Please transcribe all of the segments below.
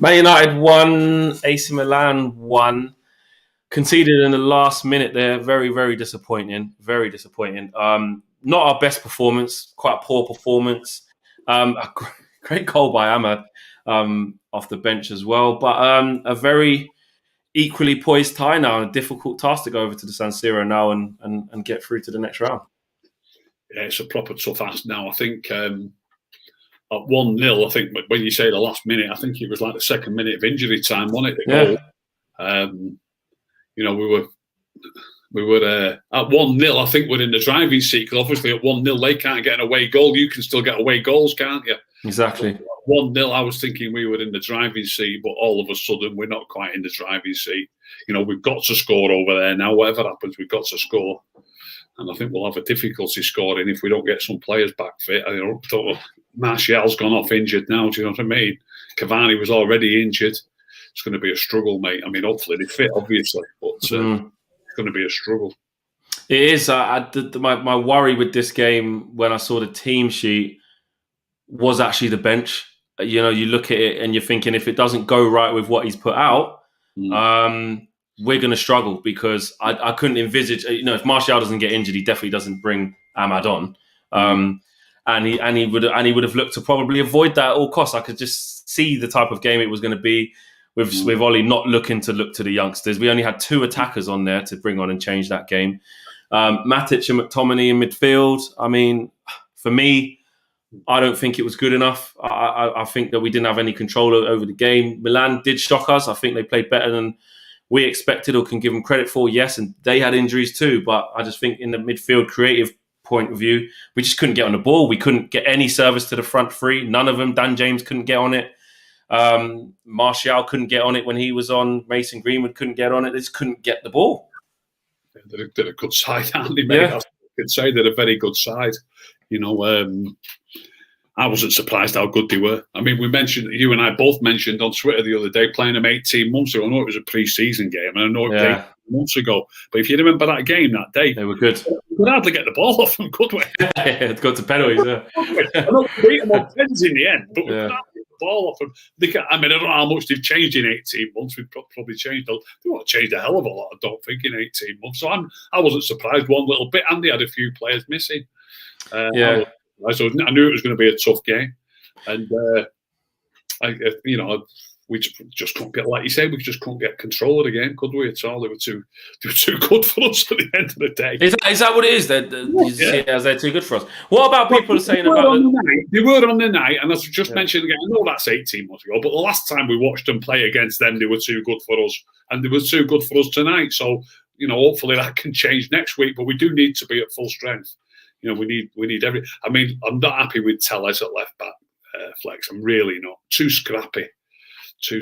Man United won, AC Milan won, conceded in the last minute there. Very, very disappointing. Very disappointing. Not our best performance, quite a poor performance. A great goal by AMAD off the bench as well. But a very equally poised tie now, and a difficult task to go over to the San Siro now and get through to the next round. Yeah, it's a proper tough ask now. I think at 1-0, I think when you say the last minute, I think it was like the second minute of injury time, wasn't it? The goal. We were at 1-0. I think we're in the driving seat because obviously at 1-0 they can't get an away goal. You can still get away goals, can't you? Exactly. 1-0, I was thinking we were in the driving seat, but all of a sudden we're not quite in the driving seat. We've got to score over there now. Whatever happens, we've got to score. And I think we'll have a difficulty scoring if we don't get some players back fit. Martial's gone off injured now, do you know what I mean? Cavani was already injured. It's going to be a struggle, mate. I mean, hopefully they fit, obviously, but it's going to be a struggle. It is. My worry with this game when I saw the team sheet was actually the bench. You look at it and you're thinking if it doesn't go right with what he's put out, we're going to struggle because I couldn't envisage. If Martial doesn't get injured, he definitely doesn't bring AMAD on, and he would have looked to probably avoid that at all costs. I could just see the type of game it was going to be with Ollie not looking to look to the youngsters. We only had 2 attackers on there to bring on and change that game. Matic and McTominay in midfield. I mean, for me, I don't think it was good enough. I think that we didn't have any control over the game. Milan did shock us. I think they played better than we expected or can give them credit for. Yes, and they had injuries too. But I just think in the midfield creative point of view, we just couldn't get on the ball. We couldn't get any service to the front three. None of them. Dan James couldn't get on it. Martial couldn't get on it when he was on. Mason Greenwood couldn't get on it. They just couldn't get the ball. They're a good side, aren't they, mate? Yeah. I could say they're a very good side. I wasn't surprised how good they were. I mean, you and I both mentioned on Twitter the other day playing them 18 months ago. I know it was a pre-season game, and I know it came months ago. But if you remember that game that day, they were good. We could hardly get the ball off them, could we? It got to penalties. I know we beat them on pens in the end, but we can't get the ball off them. I don't know how much they've changed in 18 months. We've probably changed. They won't change a hell of a lot, I don't think, in 18 months. So I wasn't surprised one little bit, and they had a few players missing. So I knew it was going to be a tough game, and we just couldn't get, like you said, we just couldn't get control of the game, could we? At all, they were too good for us at the end of the day. Is that what it is? You see it as they're too good for us. What about people saying about they were on the night, and as I just mentioned again, I know that's 18 months ago, but the last time we watched them play against them, they were too good for us, and they were too good for us tonight. So hopefully that can change next week, but we do need to be at full strength. We need every. I mean, I'm not happy with Telles at left back, Flex. I'm really not. Too scrappy. You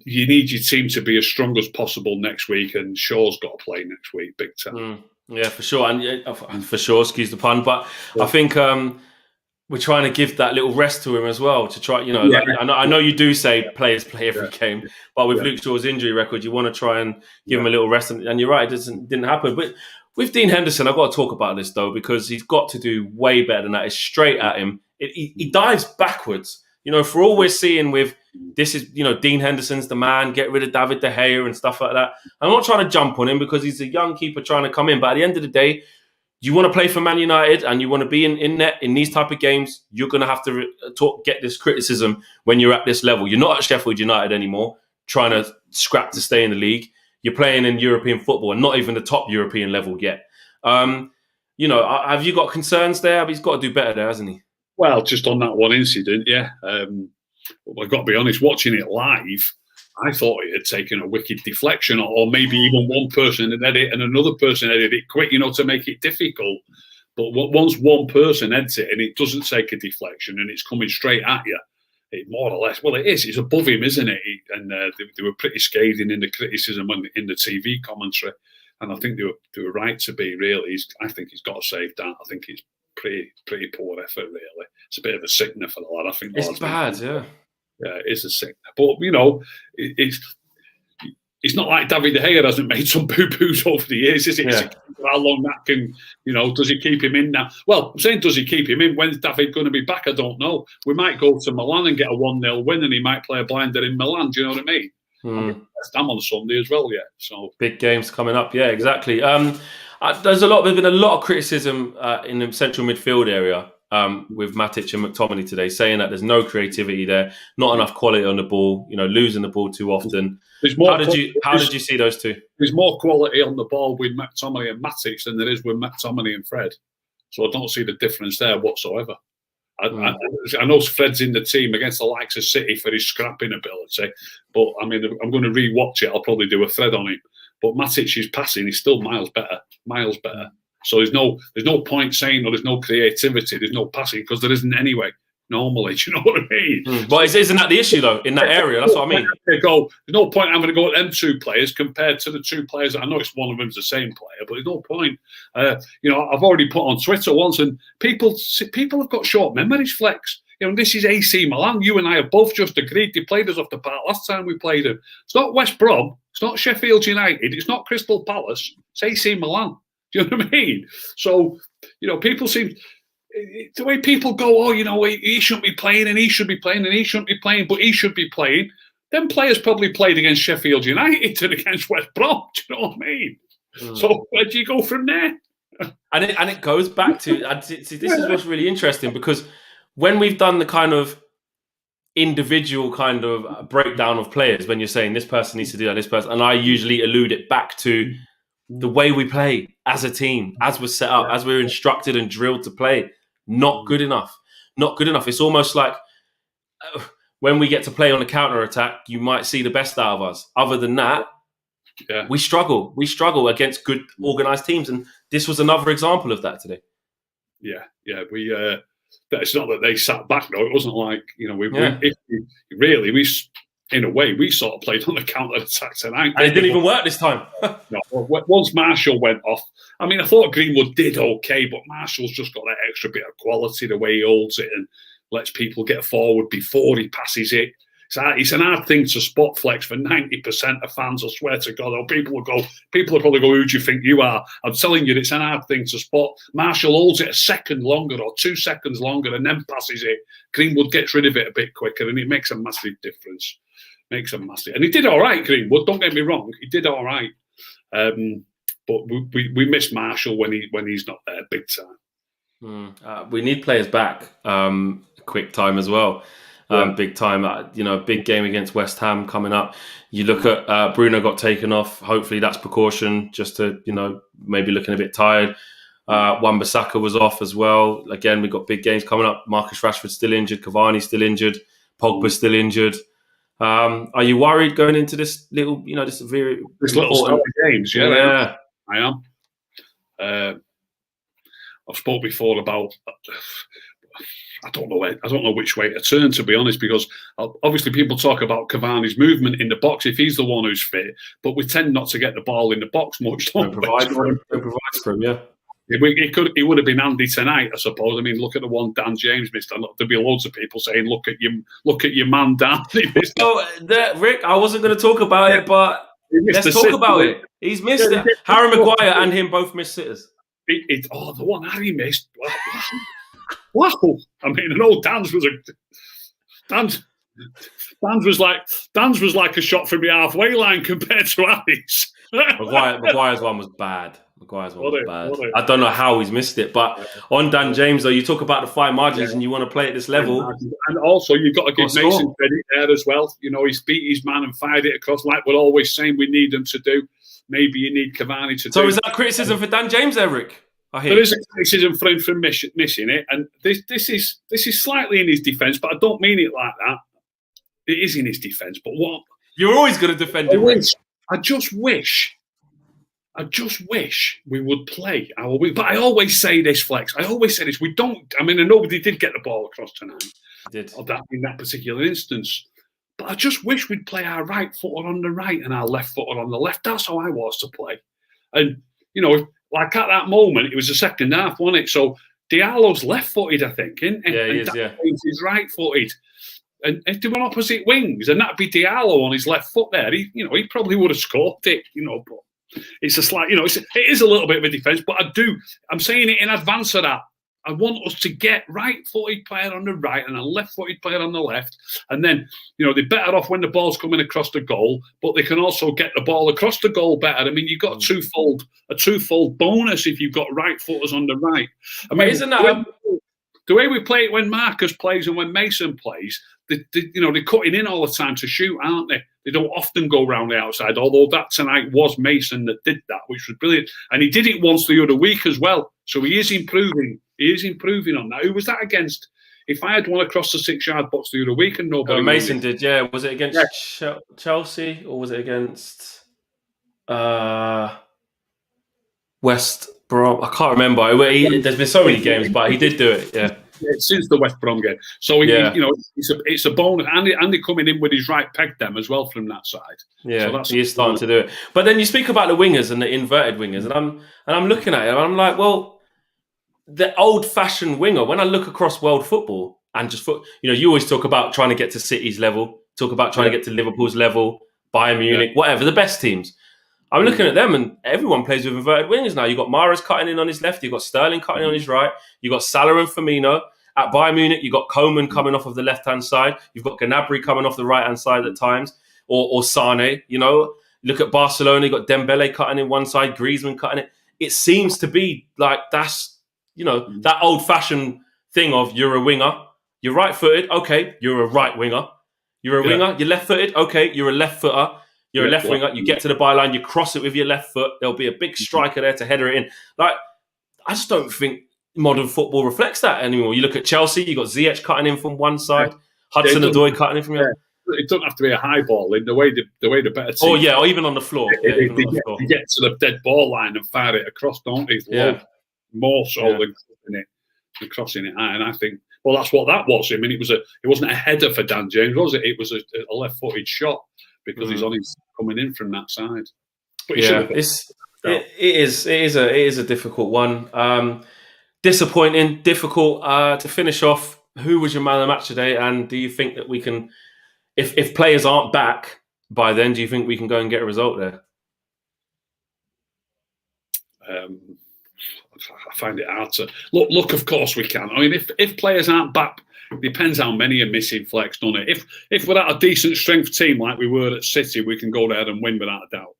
need your team to be as strong as possible next week, and Shaw's got to play next week, big time. Yeah, for sure, and for sure. Excuse the pun, but I think we're trying to give that little rest to him as well. To try, I know you do say players play every game, but with Luke Shaw's injury record, you want to try and give him a little rest. And you're right, it didn't happen, but. With Dean Henderson, I've got to talk about this, though, because he's got to do way better than that. It's straight at him. He dives backwards. For all we're seeing with this is, Dean Henderson's the man, get rid of David De Gea and stuff like that. I'm not trying to jump on him because he's a young keeper trying to come in. But at the end of the day, you want to play for Man United and you want to be in net in these type of games, you're going to have to get this criticism when you're at this level. You're not at Sheffield United anymore, trying to scrap to stay in the league. You're playing in European football and not even the top European level yet. Have you got concerns there? He's got to do better there, hasn't he? Well, just on that one incident, yeah. I've got to be honest, watching it live, I thought it had taken a wicked deflection, or maybe even one person had edited and another person edited it quick, to make it difficult. But once one person edits it and it doesn't take a deflection and it's coming straight at you, it more or less, well, it is. It's above him, isn't it? And they were pretty scathing in the criticism in the TV commentary, and I think they were right to be. Really, I think he's got to save that. I think it's pretty poor effort. Really, it's a bit of a sickener for the lad. I think it's bad. Yeah, it is a sickener. But it's not like David De Gea hasn't made some boo-boos over the years, is it? Yeah. How long that can, does he keep him in now? Well, I'm saying, does he keep him in? When's David going to be back? I don't know. We might go to Milan and get a 1-0 win, and he might play a blinder in Milan. Do you know what I mean? I'm on Sunday as well, yeah. So big games coming up, yeah, exactly. There's been a lot of criticism in the central midfield area with Matic and McTominay today, saying that there's no creativity there, not enough quality on the ball, losing the ball too often. How did you see those two? There's more quality on the ball with McTominay and Matic than there is with McTominay and Fred. So I don't see the difference there whatsoever. I know Fred's in the team against the likes of City for his scrapping ability, but I mean, I'm going to re-watch it. I'll probably do a thread on him. But Matic's passing is still miles better. So there's no point saying, there's no creativity, there's no passing, because there isn't anyway. Normally, do you know what I mean? But isn't that the issue though in that area? That's what I mean. There's no point having to go at them two players compared to the two players. I know it's one of them's the same player, but there's no point. I've already put on Twitter once, and people have got short memories, Flex. This is AC Milan. You and I have both just agreed they played us off the park last time we played them. It's not West Brom. It's not Sheffield United. It's not Crystal Palace. It's AC Milan. Do you know what I mean? So, people seem... The way people go, he shouldn't be playing, and he should be playing, and he shouldn't be playing, but he should be playing. Them players probably played against Sheffield United and against West Brom. Do you know what I mean? So where do you go from there? And it goes back to this is what's really interesting, because when we've done the kind of individual kind of breakdown of players, when you're saying this person needs to do that, this person, and I usually allude it back to the way we play as a team, as we're set up, as we're instructed and drilled to play. Not good enough. It's almost like when we get to play on a counter attack, you might see the best out of us. Other than that, we struggle. We struggle against good organised teams, and this was another example of that today. Yeah. We. It's not that they sat back though. It wasn't like in a way, we sort of played on the counter-attack tonight. And it didn't even work this time. No, once Marshall went off, I mean, I thought Greenwood did okay, but Marshall's just got that extra bit of quality, the way he holds it and lets people get forward before he passes it. It's an hard thing to spot, Flex, for 90% of fans, I swear to God. People will probably go, who do you think you are? I'm telling you, it's an hard thing to spot. Marshall holds it a second longer or 2 seconds longer and then passes it. Greenwood gets rid of it a bit quicker, and it makes a massive difference. And he did all right, Greenwood. Don't get me wrong, he did all right. But we miss Marshall when he's not there big time. We need players back quick time as well. Big time. Big game against West Ham coming up. You look at Bruno got taken off. Hopefully that's precaution, just to maybe looking a bit tired. Wan-Bissaka was off as well. Again, we've got big games coming up. Marcus Rashford's still injured. Cavani's still injured. Pogba's still injured. Are you worried going into this little, this little start of games? Yeah, I am. I've spoke before about. I don't know which way to turn, to be honest, because obviously people talk about Cavani's movement in the box if he's the one who's fit, but we tend not to get the ball in the box much. Don't provide for him, yeah. It would have been handy tonight, I suppose. I mean, look at the one Dan James missed. There'd be loads of people saying, "Look at your man, Dan." Rick, I wasn't going to talk about it, but let's talk about it. He's missed it. Harry Maguire and him both missed sitters. The one Harry missed. Wow! I mean, I know Dan's was like a shot from the halfway line compared to Harry's. Maguire's one was bad. I don't know how he's missed it, but on Dan James, though, you talk about the fine margins and you want to play at this level. And also, you've got to give Mason credit there as well. He's beat his man and fired it across like we're always saying we need them to do. Maybe you need Cavani to do. So is that criticism for Dan James, Eric? There is a criticism for him for missing it, and this is slightly in his defence, but I don't mean it like that. It is in his defence, but what you're always going to defend him. I just wish we would play our way. But I always say this, Flex. We don't. I mean, nobody did get the ball across tonight. Did in that particular instance. But I just wish we'd play our right footer on the right and our left footer on the left. That's how I was to play, and like at that moment, it was the second half, wasn't it? So Diallo's left-footed, I think, and he is. He's right-footed. and if they were opposite wings, and that'd be Diallo on his left foot there, he probably would have scored it, but it's a slight, it is a little bit of a defence, but I'm saying it in advance of that. I want us to get right-footed player on the right and a left-footed player on the left. And then, they're better off when the ball's coming across the goal, but they can also get the ball across the goal better. I mean, you've got a twofold bonus if you've got right-footers on the right. I mean, isn't that the way we play it when Marcus plays and when Mason plays, they're cutting in all the time to shoot, aren't they? They don't often go round the outside, although that tonight was Mason that did that, which was brilliant. And he did it once the other week as well. So he is improving. He is improving on that. Who was that against? If I had one across the 6-yard box the other week and nobody... Mason did, yeah. Was it against Chelsea or was it against West Brom? I can't remember. There's been so many games, but he did do it, yeah. Since the West Brom game. So, it's a bonus. And they're coming in with his right peg them as well from that side. Yeah, so he is starting to do it. But then you speak about the wingers and the inverted wingers, and I'm looking at it and I'm like, well, the old-fashioned winger, when I look across world football and just you always talk about trying to get to City's level, talk about trying to get to Liverpool's level, Bayern Munich, whatever, the best teams. I'm looking at them and everyone plays with inverted wingers now. You've got Mahrez cutting in on his left, you've got Sterling cutting in on his right, you've got Salah and Firmino. At Bayern Munich, you've got Coman coming off of the left-hand side, you've got Gnabry coming off the right-hand side at times, or Sane, Look at Barcelona, you've got Dembele cutting in one side, Griezmann cutting it. It seems to be like that's that old-fashioned thing of you're a winger, you're right-footed, okay, you're a right winger. You're a winger, you're left-footed, okay, you're a left-footer. You're a left winger, you get to the byline, you cross it with your left foot, there'll be a big striker there to header it in. Like, I just don't think modern football reflects that anymore. You look at Chelsea, you've got Ziyech cutting in from one side, Hudson-Odoi cutting in from the other. It doesn't have to be a high ball in the way the better team. Or even on the floor. They get to the dead ball line and fire it across, don't they? More so than crossing it. And I think, well, that's what that was. I mean, it wasn't a header for Dan James, was it? It was a left-footed shot because he's on his coming in from that side. But it is a difficult one. Disappointing, difficult to finish off. Who was your man of the match today? And do you think that we can, if players aren't back by then, do you think we can go and get a result there? I find it hard to look. Of course we can. I mean, if players aren't back, depends how many are missing. Flex, doesn't it? If we're at a decent strength team like we were at City, we can go there and win without a doubt.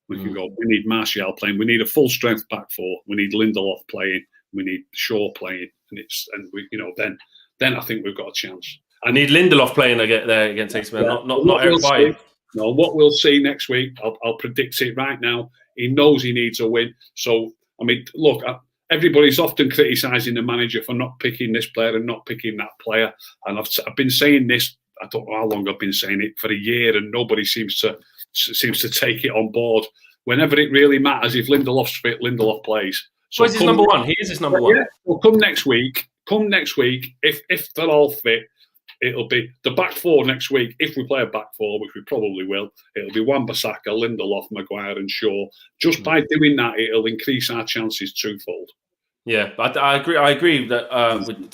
We can go. We need Martial playing. We need a full strength back four. We need Lindelof playing. We need Shaw playing, then I think we've got a chance. I need Lindelof playing there against AC Milan, not Eric Bailly. No, what we'll see next week, I'll predict it right now. He knows he needs a win. So, I mean, look, everybody's often criticising the manager for not picking this player and not picking that player. And I've been saying this, I don't know how long I've been saying it, for a year, and nobody seems to take it on board. Whenever it really matters, if Lindelof's fit, Lindelof plays. So he's his number one. He is his number one. Yeah. Well, come next week, if they're all fit, it'll be the back four next week. If we play a back four, which we probably will, it'll be Wan-Bissaka, Lindelof, Maguire and Shaw. Just by doing that, it'll increase our chances twofold. Yeah, I agree that,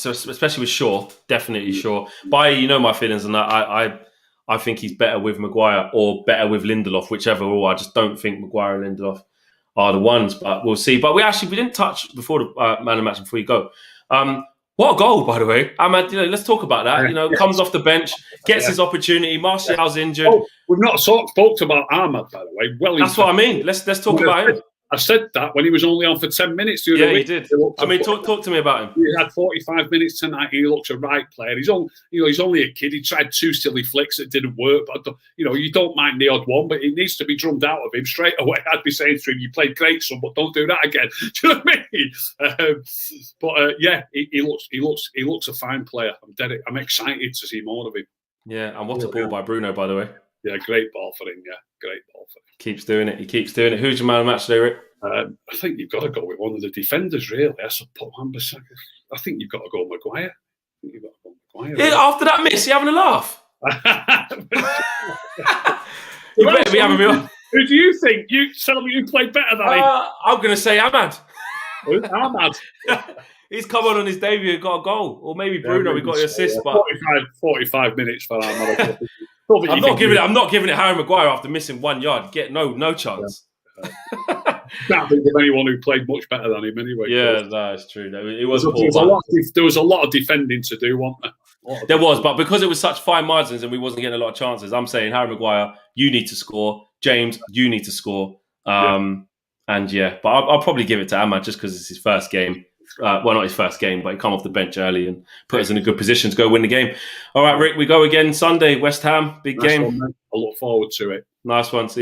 especially with Shaw, definitely Shaw. My feelings on that. I think he's better with Maguire or better with Lindelof, whichever. Or I just don't think Maguire and Lindelof are the ones, but we'll see. But we didn't touch before the man of the match before you go. What a goal, by the way. AMAD, let's talk about that. Comes off the bench, gets his opportunity. Martial's injured. Oh, we've not spoke about AMAD, by the way. Well, that's what I mean. Let's talk about him. I said that when he was only on for 10 minutes the other week. Yeah, you did. Talk to me about him. He had 45 minutes tonight. He looks a right player. He's only a kid. He tried 2 silly flicks that didn't work. But you don't mind the odd one, but it needs to be drummed out of him straight away. I'd be saying to him, "You played great, son, but don't do that again." Do you know what I mean? He looks a fine player. I'm excited to see more of him. Yeah, and what a ball by Bruno, by the way. Yeah, great ball for him. Yeah, great ball for him. Keeps doing it. He keeps doing it. Who's your man of the match today, Rick? I think you've got to go with one of the defenders, really. I support Wan-Bissaka. I think you've got to go Maguire. After that miss, you're having a laugh. You better be having me on. Who do you think? You tell me who played better than him. I'm going to say AMAD. AMAD. He's come on his debut and got a goal. Or maybe Bruno, maybe we got the assist. yeah. But 45 minutes for that. I'm not giving it Harry Maguire after missing 1 yard. Get no chance. Can't think of anyone who played much better than him anyway. Yeah, that's true. It was there was a lot of defending to do, wasn't there? There was, but because it was such fine margins and we wasn't getting a lot of chances, I'm saying Harry Maguire, you need to score. James, you need to score. And but I'll probably give it to AMAD just because it's his first game. Well, not his first game, but he come off the bench early and put us in a good position to go win the game. All right, Rick, we go again Sunday, West Ham, big game. I look forward to it. Nice one. See you then.